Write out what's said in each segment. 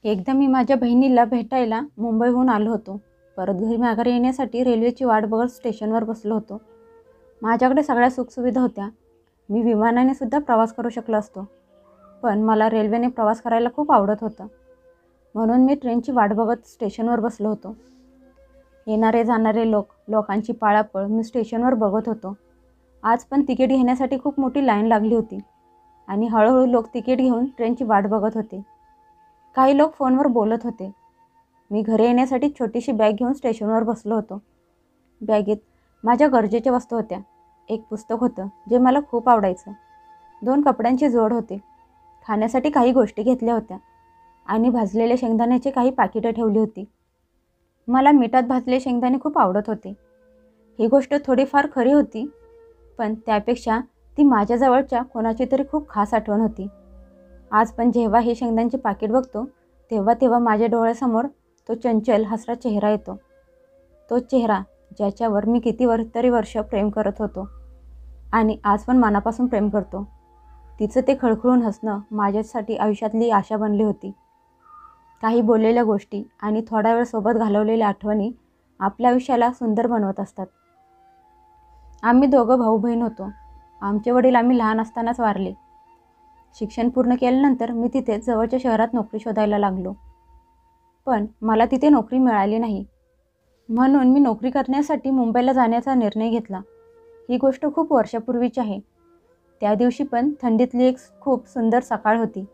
एकदा मी माझ्या बहिणीला भेटायला मुंबईहून आलो होतो. परत घरी माघारी येण्यासाठी रेल्वेची वाट बघत स्टेशनवर बसलो होतो. माझ्याकडे सगळ्या सुखसुविधा होत्या. मी विमानाने सुद्धा प्रवास करू शकलो असतो, पण मला रेल्वेने प्रवास करायला खूप आवडत होतं. म्हणून मी ट्रेनची वाट बघत स्टेशनवर बसलो होतो. येणारे जाणारे लोकांची पळापळ मी स्टेशनवर बघत होतो. आज पण तिकीट घेण्यासाठी खूप मोठी लाईन लागली होती आणि हळूहळू लोक तिकीट घेऊन ट्रेनची वाट बघत होते. काही लोक फोनवर बोलत होते. मी घरी येण्यासाठी छोटीशी बॅग घेऊन स्टेशनवर बसलो होतो. बॅगेत माझ्या गरजेच्या वस्तू होत्या. एक पुस्तक होतं जे मला खूप आवडायचं. 2 कपड्यांची जोड होते. खाण्यासाठी काही गोष्टी घेतल्या होत्या आणि भाजलेले शेंगदाण्याचे काही पाकिटं ठेवली होती. मला मिठात भाजलेले शेंगदाणे खूप आवडत होते. ही गोष्ट थोडीफार खरी होती, पण त्यापेक्षा ती माझ्याजवळच्या कोणाची तरी खूप खास आठवण होती. आज पण जेव्हा हे शेंगदाण्याचे पाकिट बघतो तेव्हा माझ्या डोळ्यासमोर तो चंचल हसरा चेहरा येतो. तो चेहरा ज्याच्यावर मी किती तरी वर्ष प्रेम करत होतो आणि आज पण मनापासून प्रेम करतो. तिचं ते खळखळून हसणं माझ्यासाठी आयुष्यातली आशा बनली होती. काही बोललेल्या गोष्टी आणि थोडा वेळ सोबत घालवलेल्या आठवणी आपल्या आयुष्याला सुंदर बनवत असतात. आम्ही दोघं भाऊ बहीण होतो. आमचे वडील आम्ही लहान असतानाच वारले. शिक्षण पूर्ण केल्यानंतर मी तिथे जवळच्या शहरात नोकरी शोधायला लागलो, पण मला तिथे नोकरी मिळाली नाही. म्हणून मी नोकरी करण्यासाठी मुंबईला जाण्याचा निर्णय घेतला. ही गोष्ट खूप वर्षापूर्वीची आहे. त्या दिवशी पण थंडीतली एक खूप सुंदर सकाळ होती.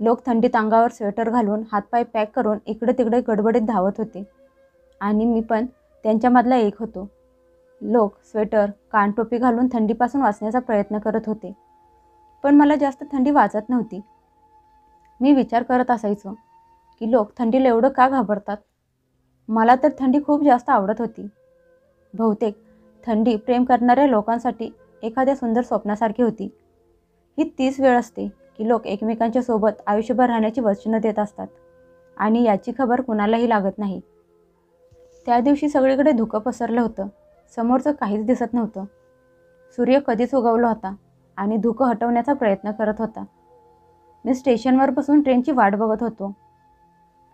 लोक थंडीत अंगावर स्वेटर घालून हातपाय पॅक करून इकडे तिकडे गडबडीत धावत होते आणि मी पण त्यांच्यामधला एक होतो. लोक स्वेटर, कानटोपी घालून थंडीपासून वाचण्याचा प्रयत्न करत होते, पण मला जास्त थंडी वाजत नव्हती. मी विचार करत असायचो की लोक थंडीला एवढं का घाबरतात. मला तर थंडी खूप जास्त आवडत होती. बहुतेक थंडी प्रेम करणाऱ्या लोकांसाठी एखाद्या सुंदर स्वप्नासारखी होती. ही तीच वेळ असते की लोक एकमेकांच्या सोबत आयुष्यभर राहण्याची वचनं देत असतात आणि याची खबर कुणालाही लागत नाही. त्या दिवशी सगळीकडे धुकं पसरलं होतं. समोरचं काहीच दिसत नव्हतं. सूर्य कधीच उगवला होता आणि धुकं हटवण्याचा प्रयत्न करत होता. मी स्टेशनवर बसून ट्रेनची वाट बघत होतो.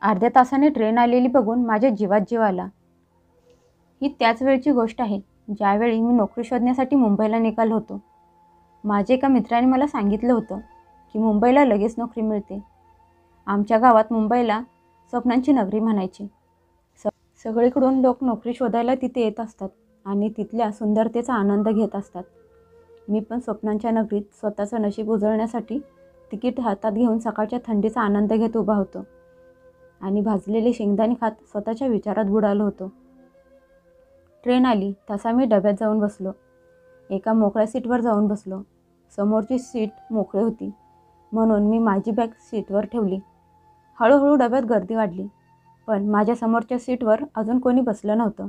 अर्ध्या तासाने ट्रेन आलेली बघून माझ्या जीवात जीव आला. ही त्याच वेळची गोष्ट आहे ज्यावेळी मी नोकरी शोधण्यासाठी मुंबईला निघालो होतो. माझ्या एका मित्राने मला सांगितलं होतं की मुंबईला लगेच नोकरी मिळते. आमच्या गावात मुंबईला स्वप्नांची नगरी म्हणायची. सगळीकडून लोक नोकरी शोधायला तिथे येत असतात आणि तिथल्या सुंदरतेचा आनंद घेत असतात. मी पण स्वप्नांच्या नगरीत स्वतःचं नशीब उजळण्यासाठी तिकीट हातात घेऊन सकाळच्या थंडीचा आनंद घेत उभा होतो आणि भाजलेले शेंगदाणे खात स्वतःच्या विचारात बुडालो होतो. ट्रेन आली तसा मी डब्यात जाऊन बसलो. एका मोकळ्या सीटवर जाऊन बसलो. समोरची सीट मोकळी होती म्हणून मी माझी बॅग सीटवर ठेवली. हळूहळू डब्यात गर्दी वाढली, पण माझ्या समोरच्या सीटवर अजून कोणी बसलं नव्हतं.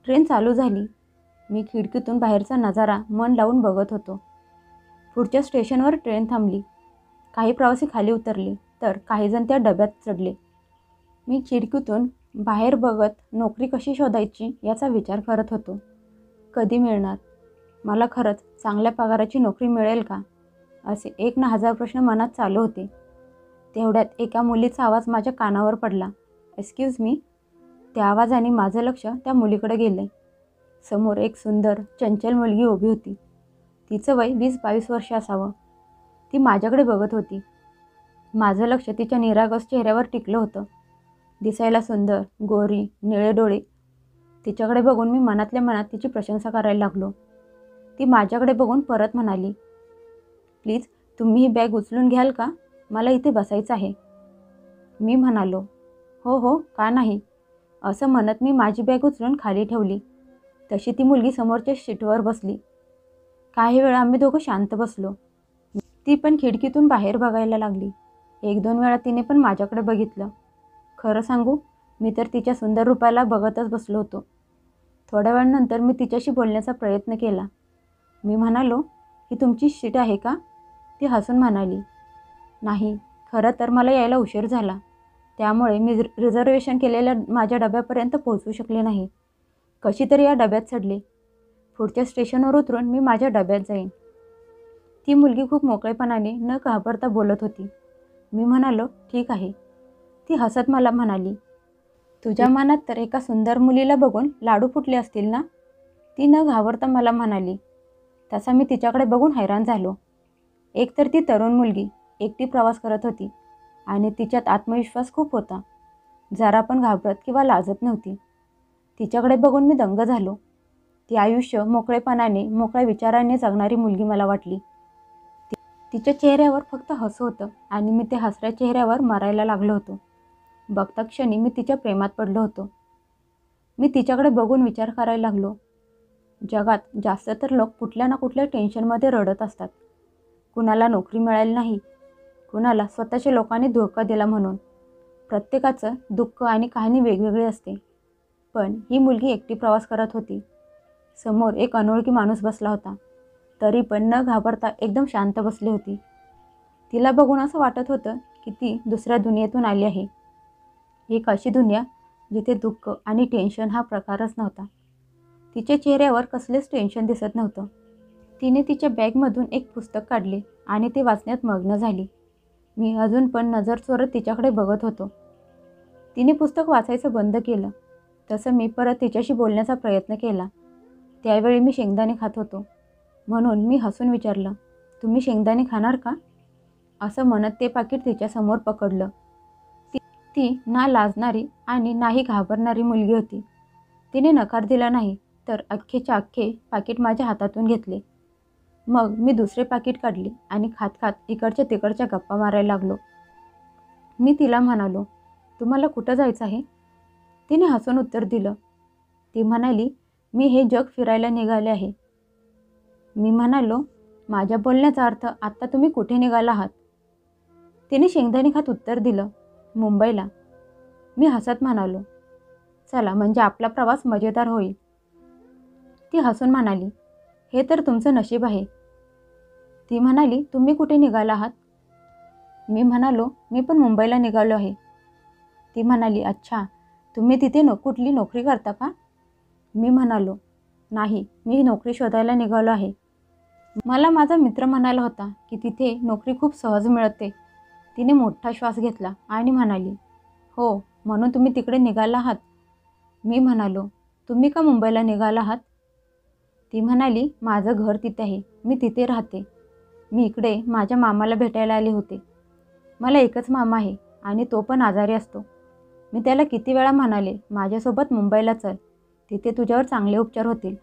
ट्रेन चालू झाली. मी खिडकीतून बाहेरचा नजारा मन लावून बघत होतो. पुढच्या स्टेशनवर ट्रेन थांबली. काही प्रवासी खाली उतरले तर काहीजण त्या डब्यात चढले. मी खिडकीतून बाहेर बघत नोकरी कशी शोधायची याचा विचार करत होतो. कधी मिळणार? मला खरंच चांगल्या पगाराची नोकरी मिळेल का? असे 1 ना 1000 प्रश्न मनात चालू होते. तेवढ्यात एका मुलीचा आवाज माझ्या कानावर पडला. Excuse me. त्या आवाजाने माझं लक्ष त्या मुलीकडे गेलं. समोर एक सुंदर चंचल मुलगी उभी होती. तिचं वय 20-22 वर्ष असावं. ती माझ्याकडे बघत होती. माझं लक्ष तिच्या निरागस चेहऱ्यावर टिकलं होतं. दिसायला सुंदर, गोरी, निळे डोळे. तिच्याकडे बघून मी मनातल्या मनात तिची प्रशंसा करायला लागलो. ती माझ्याकडे बघून परत म्हणाली, प्लीज तुम्ही ही बॅग उचलून घ्याल का? मला इथे बसायचं आहे. मी म्हणालो, हो हो, का नाही. असं म्हणत मी माझी बॅग उचलून खाली ठेवली. तशी ती मुलगी समोरच्या सीटवर बसली. काही वेळ आम्ही दोघं शांत बसलो. ती पण खिडकीतून बाहेर बघायला लागली. 1-2 वेळा तिने पण माझ्याकडे बघितलं. खरं सांगू, मी तर तिच्या सुंदर रूपाला बघतच बसलो होतो. थोड्या वेळानंतर मी तिच्याशी बोलण्याचा प्रयत्न केला. मी म्हणालो, ही तुमची सीट आहे का? ती हसून म्हणाली, नाही, खरं तर मला यायला उशीर झाला. त्यामुळे मी रिझर्वेशन केलेल्या माझ्या डब्यापर्यंत पोहोचू शकले नाही. कशी तरी या डब्यात चढले. पुढच्या स्टेशनवर उतरून मी माझ्या डब्यात जाईन. ती मुलगी खूप मोकळेपणाने न घाबरता बोलत होती. मी म्हणालो, ठीक आहे. ती हसत मला म्हणाली, तुझ्या मनात तर एका सुंदर मुलीला बघून लाडू फुटले असतील ना? ती न घाबरता मला म्हणाली. तसा मी तिच्याकडे बघून हैराण झालो. एकतर ती तरुण मुलगी एकटी प्रवास करत होती आणि तिच्यात आत्मविश्वास खूप होता. जरा पण घाबरत किंवा लाजत नव्हती. तिच्याकडे बघून मी दंग झालो. ती आयुष्य मोकळेपणाने, मोकळ्या विचाराने जगणारी मुलगी मला वाटली. तिच्या चेहऱ्यावर फक्त हसू होतं आणि मी त्या हसऱ्या चेहऱ्यावर मरायला लागलो होतो. बघता क्षणी मी तिच्या प्रेमात पडलो होतो. मी तिच्याकडे बघून विचार करायला लागलो. जगात जास्त तर लोक कुठल्या ना कुठल्या टेन्शनमध्ये रडत असतात. कुणाला नोकरी मिळाली नाही, कुणाला स्वतःच्या लोकांनी धोका दिला म्हणून. प्रत्येकाचं दुःख आणि कहाणी वेगवेगळी असते. पण ही मुलगी एकटी प्रवास करत होती. समोर एक अनोळखी माणूस बसला होता. तरी पण न घाबरता एकदम शांत बसली होती. तिला बघून असं वाटत होतं की ती दुसऱ्या दुनियेतून आली आहे. एक अशी दुनिया जिथे दुःख आणि टेन्शन हा प्रकारच नव्हता. तिच्या चेहऱ्यावर कसलेच टेन्शन दिसत नव्हतं. तिने तिच्या बॅगमधून एक पुस्तक काढले आणि ते वाचण्यात मग्न झाली. मी अजून पण नजर चोरत तिच्याकडे बघत होतो. तिने पुस्तक वाचायचं बंद केलं. तसं मी परत तिच्याशी बोलण्याचा प्रयत्न केला. त्यावेळी मी शेंगदाणे खात होतो. म्हणून मी हसून विचारलं, तुम्ही शेंगदाणे खाणार का? असं म्हणत ते पाकीट तिच्यासमोर पकडलं. ती ना लाजणारी आणि नाही घाबरणारी मुलगी होती. तिने नकार दिला नाही, तर अख्खेच्या अख्खे पाकीट माझ्या हातातून घेतले. मग मी दुसरे पाकीट काढले आणि खात खात इकडच्या तिकडच्या गप्पा मारायला लागलो. मी तिला म्हणालो, तुम्हाला कुठं जायचं आहे? तिने हसून उत्तर दिलं. ती म्हणाली, मी हे जग फिरायला निघाले आहे. मी म्हणालो, माझ्या बोलण्याचा अर्थ आत्ता तुम्ही कुठे निघाला आहात? तिने शेंगदाणे खात उत्तर दिलं, मुंबईला. मी हसत म्हणालो, चला म्हणजे आपला प्रवास मजेदार होईल. ती हसून म्हणाली, हे तर तुमचं नशीब आहे. ती म्हणाली, तुम्ही कुठे निघाला आहात? मी म्हणालो, मी पण मुंबईला निघालो आहे. ती म्हणाली, अच्छा, तुम्ही तिथे कुठली नोकरी करता का? मी म्हणालो, नाही, मी नोकरी शोधायला निघालो आहे. मला माझा मित्र म्हणाला होता की तिथे नोकरी खूप सहज मिळते. तिने मोठा श्वास घेतला आणि म्हणाली, हो, म्हणून तुम्ही तिकडे निघाला आहात? मी म्हणालो, तुम्ही का मुंबईला निघाला आहात? ती म्हणाली, माझं घर तिथे आहे, मी तिथे राहते. मी इकडे माझ्या मामाला भेटायला आले होते. मला एकच मामा आहे आणि तो पण आजारी असतो. मी त्याला किती वेळा म्हणाले, माझ्यासोबत मुंबईला चल, तिथे तुझ्यावर चांगले उपचार होतील.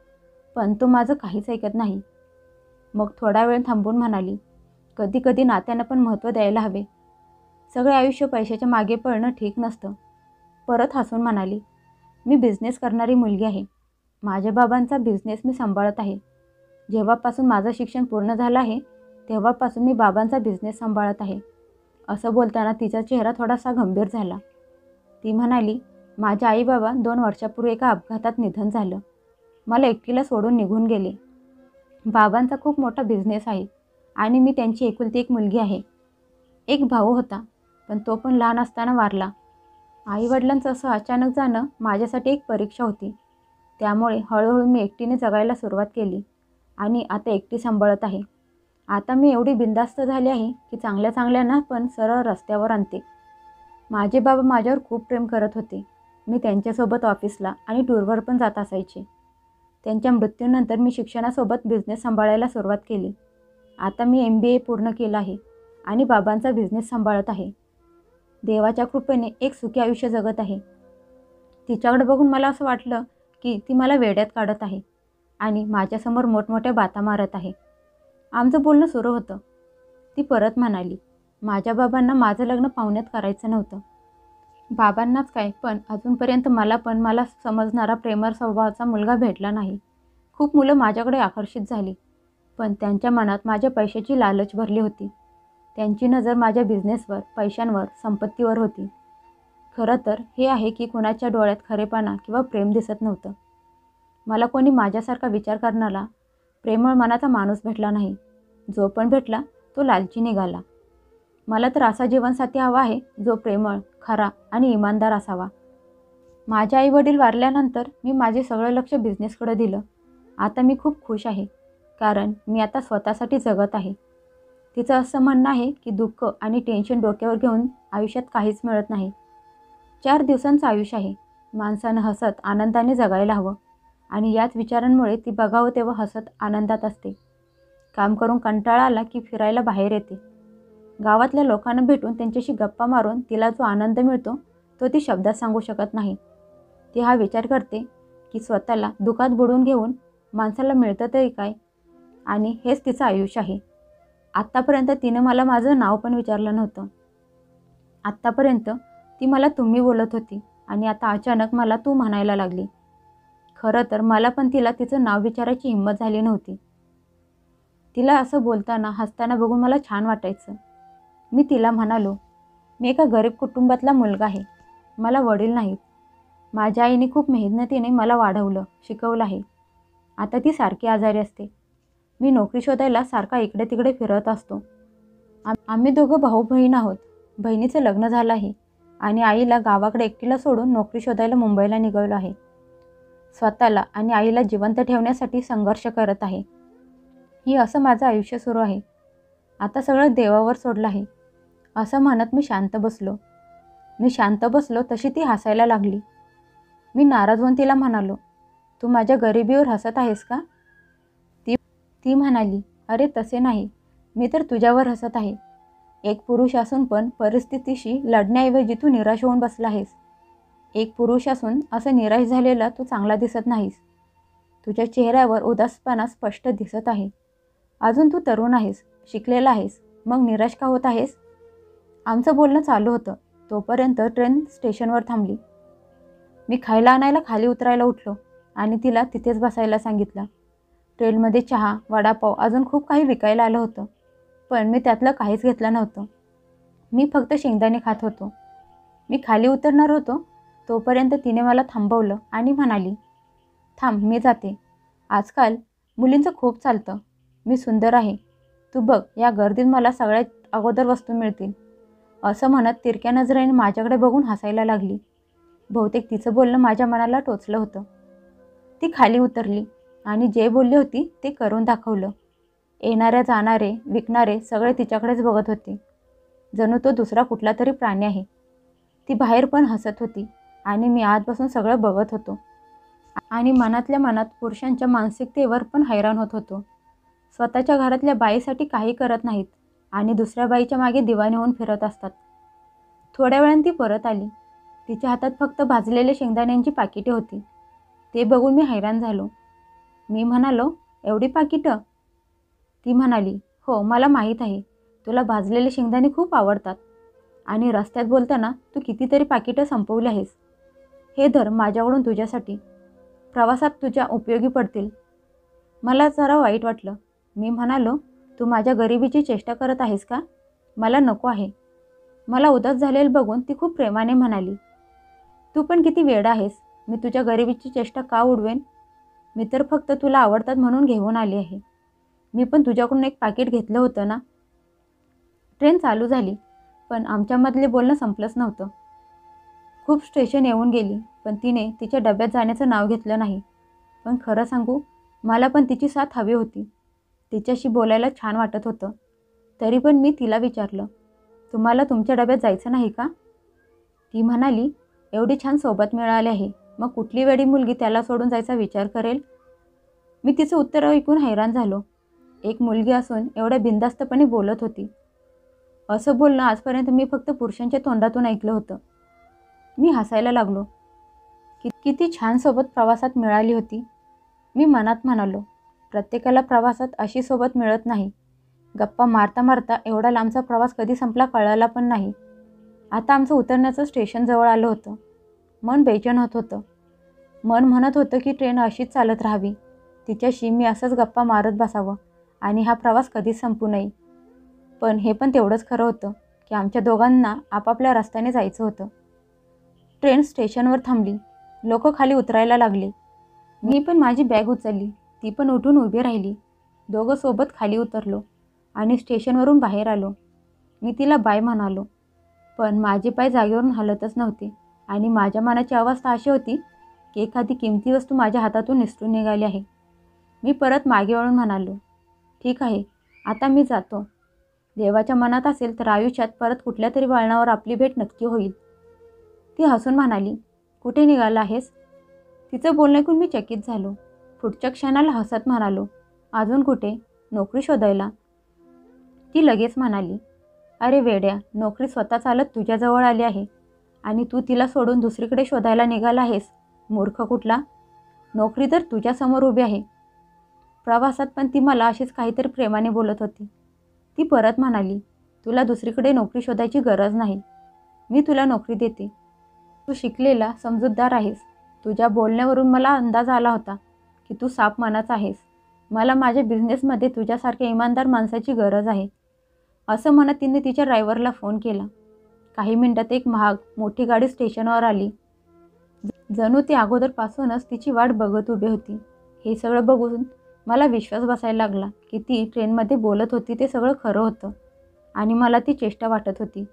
पण तो माझं काहीच ऐकत नाही. मग थोडा वेळ थांबून म्हणाली, कधी कधी नात्यांना पण महत्त्व द्यायला हवे. सगळे आयुष्य पैशाच्या मागे पळणं ठीक नसतं. परत हसून म्हणाली, मी बिझनेस करणारी मुलगी आहे. माझ्या बाबांचा बिझनेस मी सांभाळत आहे. जेव्हापासून माझं शिक्षण पूर्ण झालं आहे तेव्हापासून मी बाबांचा बिझनेस सांभाळत आहे. असं बोलताना तिचा चेहरा थोडासा गंभीर झाला. ती म्हणाली, माझे आई बाबा 2 वर्षापूर्वी एका अपघातात निधन झालं. मला एकटीला सोडून निघून गेले. बाबांचा खूप मोठा बिझनेस आहे आणि मी त्यांची एकुलती एक मुलगी आहे. एक भाऊ होता, पण तो पण लहान असताना वारला. आईवडिलांचं असं अचानक जाणं माझ्यासाठी एक परीक्षा होती. त्यामुळे हळूहळू मी एकटीने जगायला सुरुवात केली आणि आता एकटी सांभाळत आहे. आता मी एवढी बिनधास्त झाली आहे की चांगल्या चांगल्यांना पण सरळ रस्त्यावर आणते. माझे बाबा माझ्यावर खूप प्रेम करत होते. मी त्यांच्यासोबत ऑफिसला आणि टूरवर पण जात असायचे. त्यांच्या मृत्यूनंतर मी शिक्षणासोबत बिझनेस सांभाळायला सुरुवात केली. आता मी MBA पूर्ण केलं आहे आणि बाबांचा बिझनेस सांभाळत आहे. देवाच्या कृपेने एक सुखी आयुष्य जगत आहे. तिच्याकडे बघून मला असं वाटलं की ती मला वेड्यात काढत आहे आणि माझ्यासमोर मोठमोठ्या बाता मारत आहे. आमचं बोलणं सुरू होतं. ती परत म्हणाली, माझ्या बाबांना माझं लग्न पाहुण्यात करायचं नव्हतं. बाबांनाच काय, पण अजूनपर्यंत मला समजणारा प्रेमळ स्वभावाचा मुलगा भेटला नाही. खूप मुलं माझ्याकडे आकर्षित झाली, पण त्यांच्या मनात माझ्या पैशाची लालच भरली होती. त्यांची नजर माझ्या बिझनेसवर, पैशांवर, संपत्तीवर होती. खरं तर हे आहे की कुणाच्या डोळ्यात खरेपणा किंवा प्रेम दिसत नव्हतं. मला कोणी माझ्यासारखा विचार करणारा, प्रेमळ मनाचा माणूस भेटला नाही. जो पण भेटला तो लालची निघाला. मला तर असा जीवनसाथी हवा आहे जो प्रेमळ, खरा आणि इमानदार असावा. माझे आईवडील वारल्यानंतर मी माझे सगळं लक्ष बिझनेसकडे दिलं. आता मी खूप खुश आहे, कारण मी आता स्वतःसाठी जगत आहे. तिचं असं म्हणणं आहे की दुःख आणि टेन्शन डोक्यावर घेऊन आयुष्यात काहीच मिळत नाही. 4 दिवसांचं आयुष्य आहे. माणसानं हसत आनंदाने जगायला हवं आणि याच विचारांमुळे ती बघावं तेव्हा हसत आनंदात असते. काम करून कंटाळा आला की फिरायला बाहेर येते. गावातल्या लोकांना भेटून त्यांच्याशी गप्पा मारून तिला जो आनंद मिळतो तो ती शब्दात सांगू शकत नाही. ती हा विचार करते की स्वतःला दुःखात बुडवून घेऊन माणसाला मिळतं तरी काय, आणि हेच तिचं आयुष्य आहे. आत्तापर्यंत तिनं मला माझं नाव पण विचारलं नव्हतं. आत्तापर्यंत ती मला तुम्ही बोलत होती आणि आता अचानक मला तू म्हणायला लागली. खरं तर मला पण तिला तिचं नाव विचारायची हिंमत झाली नव्हती. तिला असं बोलताना हसताना बघून मला छान वाटायचं. मी तिला म्हणालो, मी एका गरीब कुटुंबातला मुलगा आहे. मला वडील नाहीत. माझ्या आईने खूप मेहनतीने मला वाढवलं, शिकवलं आहे. आता ती सारखी आजारी असते. मी नोकरी शोधायला सारखा इकडे तिकडे फिरत असतो. आम्ही दोघं भाऊ बहीण आहोत. बहिणीचं लग्न झालं आहे आणि आईला गावाकडे एकटीला सोडून नोकरी शोधायला मुंबईला निघालो आहे. स्वतःला आणि आईला जिवंत ठेवण्यासाठी संघर्ष करत आहे. ही असं माझं आयुष्य सुरू आहे. आता सगळं देवावर सोडलं आहे. असं म्हणत मी शांत बसलो तशी ती हसायला लागली. मी नाराज होऊन तिला म्हणालो, तू माझ्या गरिबीवर हसत आहेस का? ती म्हणाली, अरे तसे नाही, मी तर तुझ्यावर हसत आहे. एक पुरुष असून पण परिस्थितीशी लढण्याऐवजी तू निराश होऊन बसला आहेस. एक पुरुष असून असं निराश झालेला तू चांगला दिसत नाहीस. तुझ्या चेहऱ्यावर उदासपणा स्पष्ट दिसत आहे. अजून तू तरुण आहेस, शिकलेला आहेस, मग निराश का होत आहेस? आमचं बोलणं चालू होतं तोपर्यंत ट्रेन स्टेशनवर थांबली. मी खायला आणायला खाली उतरायला उठलो आणि तिला तिथेच बसायला सांगितलं. ट्रेनमध्ये चहा, वडापाव अजून खूप काही विकायला आलं होतं, पण मी त्यातलं काहीच घेतलं नव्हतं. मी फक्त शेंगदाणे खात होतो. मी खाली उतरणार होतो तोपर्यंत तिने मला थांबवलं आणि म्हणाली, थांब, मी जाते. आजकाल मुलींचं खूप चालतं. मी सुंदर आहे. तू बघ, या गर्दीत मला सगळ्यात अगोदर वस्तू मिळतील. असं म्हणत तिरक्या नजरेने माझ्याकडे बघून हसायला लागली. बहुतेक तिचं बोलणं माझ्या मनाला टोचलं होतं. ती खाली उतरली आणि जे बोलली होती ते करून दाखवलं. येणारे जाणारे विकणारे सगळे तिच्याकडेच बघत होते, जणू तो दुसरा कुठला तरी प्राणी आहे. ती बाहेर पण हसत होती आणि मी आतपासून सगळं बघत होतो आणि मनातल्या मनात पुरुषांच्या मानसिकतेवर पण हैराण होत होतो. स्वतःच्या घरातल्या बाईसाठी काही करत नाहीत आणि दुसऱ्या बाईच्या मागे दिवाने होऊन फिरत असतात. थोड्या वेळाने ती परत आली. तिच्या हातात फक्त भाजलेले शेंगदाण्यांची पाकिटे होती. ते बघून मी हैराण झालो. मी म्हणालो, एवढी पाकिटं? ती म्हणाली, हो, मला माहीत आहे तुला भाजलेले शेंगदाणे खूप आवडतात आणि रस्त्यात बोलताना तू कितीतरी पाकिटं संपवली आहेस. हे धर माझ्याकडून तुझ्यासाठी. प्रवासात तुझ्या उपयोगी पडतील. मला जरा वाईट वाटलं. मी म्हणालो, तू माझ्या गरिबीची चेष्टा करत आहेस का? मला नको आहे. मला उदास झालेलं बघून ती खूप प्रेमाने म्हणाली, तू पण किती वेडा आहेस. मी तुझ्या गरिबीची चेष्टा का उडवेन? मी तर फक्त तुला आवडतात म्हणून घेऊन आली आहे. मी पण तुझ्याकडून एक पाकिट घेतलं होतं ना. ट्रेन चालू झाली, पण आमच्यामधले बोलणं संपलंच नव्हतं. खूप स्टेशन येऊन गेली, पण तिने तिच्या डब्यात जाण्याचं नाव घेतलं नाही. पण खरं सांगू, मला पण तिची साथ हवी होती. तिच्याशी बोलायला छान वाटत होतं. तरी पण मी तिला विचारलं, तुम्हाला तुमच्या डब्यात जायचं नाही का? ती म्हणाली, एवढी छान सोबत मिळाली आहे, मग कुठली वेडी मुलगी त्याला सोडून जायचा विचार करेल? मी तिचं उत्तर ऐकून हैराण झालो. एक मुलगी असून एवढ्या बिनधास्तपणे बोलत होती. असं बोलणं आजपर्यंत मी फक्त पुरुषांच्या तोंडातून ऐकलं होतं. मी हसायला लागलो. किती छान सोबत प्रवासात मिळाली होती. मी मनात म्हणालो, प्रत्येकाला प्रवासात अशी सोबत मिळत नाही. गप्पा मारता मारता एवढा लांबचा प्रवास कधी संपला कळाला पण नाही. आता आमचं उतरण्याचं स्टेशन जवळ आलं होतं. मन बेचैन होत होतं. मन म्हणत होतं की ट्रेन अशीच चालत राहावी. तिच्याशी मी असंच गप्पा मारत बसावं आणि हा प्रवास कधीच संपू नये. पण हे पण तेवढंच खरं होतं की आमच्या दोघांना आपापल्या रस्त्याने जायचं होतं. ट्रेन स्टेशनवर थांबली. लोक खाली उतरायला लागले. मी पण माझी बॅग उचलली. ती पण उठून उभी राहिली. दोघं सोबत खाली उतरलो आणि स्टेशनवरून बाहेर आलो. मी तिला बाय म्हणालो, पण माझे पाय जागेवरून हलतच नव्हते आणि माझ्या मनाची अवस्था अशी होती की एखादी किमती वस्तू माझ्या हातातून निसटून निघाली आहे. मी परत मागे वळून म्हणालो, ठीक आहे, आता मी जातो. देवाच्या मनात असेल तर आयुष्यात परत कुठल्या तरी वळणावर आपली भेट नक्की होईल. ती हसून म्हणाली, कुठे निघाला आहेस? तिचं बोलणं ऐकून मी चकित झालो. पुढच्या क्षणाला हसत म्हणालो, अजून कुठे? नोकरी शोधायला. ती लगेच म्हणाली, अरे वेड्या, नोकरी स्वतः चालत तुझ्याजवळ आली आहे आणि तू तिला सोडून दुसरीकडे शोधायला निघाला आहेस. मूर्ख कुठला. नोकरी तर तुझ्यासमोर उभी आहे. प्रवासात पण ती मला अशीच काहीतरी प्रेमाने बोलत होती. ती परत म्हणाली, तुला दुसरीकडे नोकरी शोधायची गरज नाही. मी तुला नोकरी देते. तू शिकलेला समजूतदार आहेस. तुझ्या बोलण्यावरून मला अंदाज आला होता की तू साफ मनाचा आहेस. मला माझ्या बिझनेसमध्ये तुझ्यासारख्या इमानदार माणसाची गरज आहे. असं म्हणत तिने तिच्या ड्रायव्हरला फोन केला. काही मिनिटात एक मोठी गाडी स्टेशनवर आली. जणू ती अगोदरपासूनच तिची वाट बघत उभी होती. हे सगळं बघून मला विश्वास बसायला लागला की ती ट्रेनमध्ये बोलत होती ते सगळं खरं होतं आणि मला ती चेष्टा वाटत होती.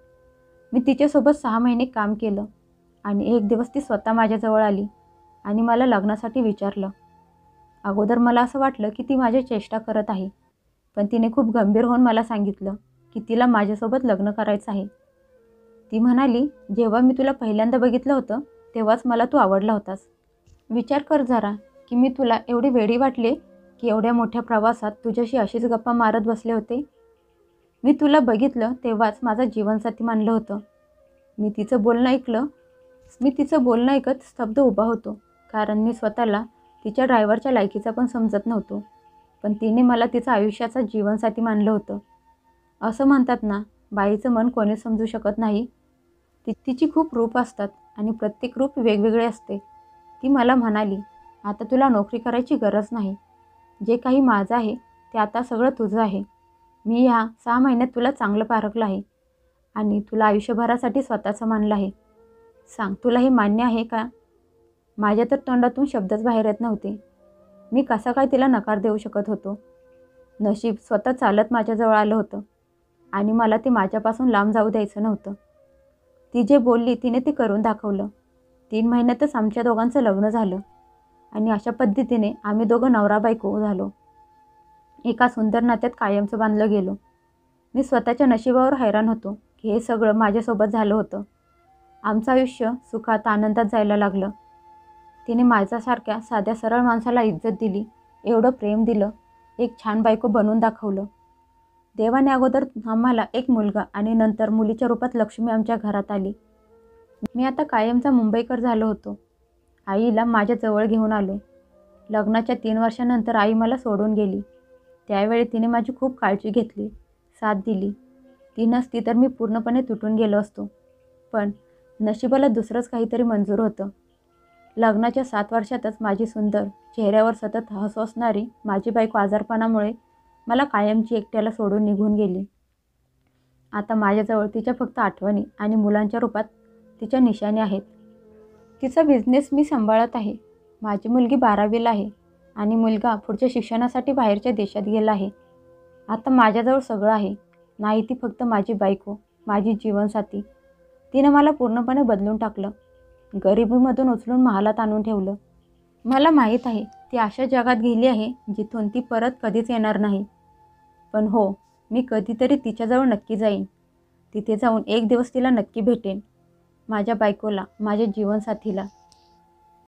मी तिच्यासोबत 6 महिने काम केलं आणि एक दिवस ती स्वतः माझ्याजवळ आली आणि मला लग्नासाठी विचारलं. अगोदर मला असं वाटलं की ती माझी चेष्टा करत आहे, पण तिने खूप गंभीर होऊन मला सांगितलं की तिला माझ्यासोबत लग्न करायचं आहे. ती म्हणाली, जेव्हा मी तुला पहिल्यांदा बघितलं होतं तेव्हाच मला तू आवडला होतास. विचार कर जरा की मी तुला एवढी वेडी वाटले की एवढ्या मोठ्या प्रवासात तुझ्याशी अशीच गप्पा मारत बसले होते. मी तुला बघितलं तेव्हाच माझा जीवनसाथी मानलं होतं. मी तिचं बोलणं ऐकत स्तब्ध उभा होतो, कारण मी स्वतःला तिच्या ड्रायव्हरच्या लायकीचा पण समजत नव्हतो. पण तिने मला तिचा आयुष्याचा जीवनसाथी मानलं होतं. असं म्हणतात ना, बाईचं मन कोणीच समजू शकत नाही. तिची खूप रूप असतात आणि प्रत्येक रूप वेगवेगळे असते. ती मला म्हणाली, आता तुला नोकरी करायची गरज नाही. जे काही माझं आहे ते आता सगळं तुझं आहे. मी ह्या 6 महिन्यात तुला चांगलं पारखलं आहे आणि तुला आयुष्यभरासाठी स्वतःचं मानलं आहे. सांग, तुला हे मान्य आहे का? माझ्या तर तोंडातून शब्दच बाहेर येत नव्हते. मी कसा काय तिला नकार देऊ शकत होतो? नशीब स्वतः चालत माझ्याजवळ आलं होतं आणि मला ते माझ्यापासून लांब जाऊ द्यायचं नव्हतं. ती जे बोलली तिने ते करून दाखवलं. 3 महिन्यातच आमच्या दोघांचं लग्न झालं आणि अशा पद्धतीने आम्ही दोघं नवरा बायको झालो. एका सुंदर नात्यात कायमचं बांधलं गेलो. मी स्वतःच्या नशिबावर हैराण होतो की हे सगळं माझ्यासोबत झालं होतं. आमचं आयुष्य सुखात आनंदात जायला लागलं. तिने माझ्यासारख्या साध्या सरळ माणसाला इज्जत दिली, एवढं प्रेम दिलं, एक छान बायको बनवून दाखवलं. देवाने अगोदर आम्हाला एक मुलगा आणि नंतर मुलीच्या रूपात लक्ष्मी आमच्या घरात आली. मी आता कायमचा मुंबईकर झालो होतो. आईला माझ्या जवळ घेऊन आलो. लग्नाच्या 3 वर्षानंतर आई मला सोडून गेली. त्यावेळी तिने माझी खूप काळजी घेतली, साथ दिली. ती नसती तर मी पूर्णपणे तुटून गेलो असतो. पण नशिबाला दुसरंच काहीतरी मंजूर होतं. लग्नाच्या 7 वर्षातच माझी सुंदर, चेहऱ्यावर सतत हसू असणारी माझी बायको आजारपणामुळे मला कायमची एकट्याला सोडून निघून गेली. आता माझ्याजवळ तिच्या फक्त आठवणी आणि मुलांच्या रूपात तिच्या निशाणी आहेत. तिचा बिझनेस मी सांभाळत आहे. माझी मुलगी 12वीला आहे आणि मुलगा पुढच्या शिक्षणासाठी बाहेरच्या देशात गेला आहे. आता माझ्याजवळ सगळं आहे. नाही ती फक्त माझी बायको, माझी जीवनसाथी. तिनं मला पूर्णपणे बदलून टाकलं. गरिबीमधून उचलून महालात आणून ठेवलं. मला माहीत आहे ती अशा जगात गेली आहे जिथून ती परत कधीच येणार नाही. पण हो, मी कधीतरी तिच्याजवळ नक्की जाईन. तिथे जाऊन एक दिवस तिला नक्की भेटेन. माझ्या बायकोला, माझ्या जीवनसाथीला.